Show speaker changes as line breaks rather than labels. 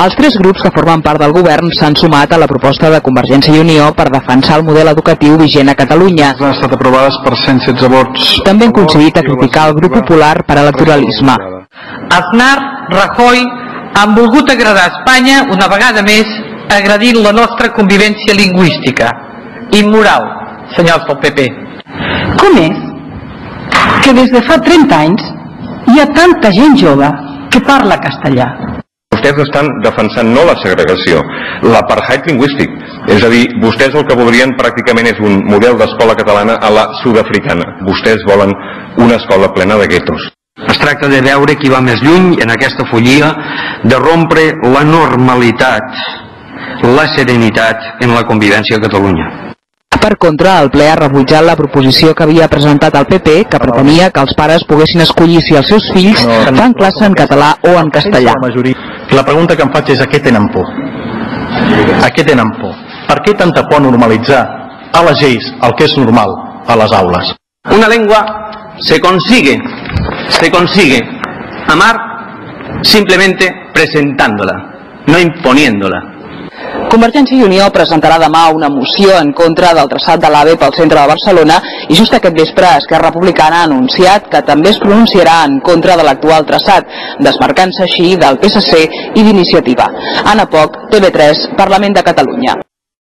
Els tres grups que formen part del govern s'han sumat a la proposta de Convergència i Unió per defensar el model educatiu vigent a Catalunya.
Han estat aprovades per 116 vots.
També han coincidit a criticar el grup popular per electoralisme.
Aznar, Rajoy han volgut agradar a Espanya una vegada més agredint la nostra convivència lingüística. Immoral, senyors del PP.
Com és que des de fa 30 anys hi ha tanta gent jove que parla castellà?
Vostès estan defensant no la segregació, l'apartheid lingüístic. És a dir, vostès el que voldrien pràcticament és un model d'escola catalana a la sud-africana. Vostès volen una escola plena de guetos.
Es tracta de veure qui va més lluny en aquesta follia de rompre la normalitat, la serenitat en la convivència a Catalunya.
Per contra, el ple ha rebutjat la proposició que havia presentat el PP, que pretenia que els pares poguessin escollir si els seus fills fan classe en català o en castellà.
La pregunta que em faig és a què tenen por? A què tenen por? Per què tanta por normalitzar a les lleis el que és normal a les aules?
Una lengua se consigue amar simplemente presentándola, no imponiéndola.
Convergència i Unió presentarà demà una moció en contra del traçat de l'AVE pel centre de Barcelona i just aquest vespre Esquerra Republicana ha anunciat que també es pronunciarà en contra de l'actual traçat, desmarcant-se així del PSC i d'Iniciativa. Anna Poch, TV3, Parlament de Catalunya.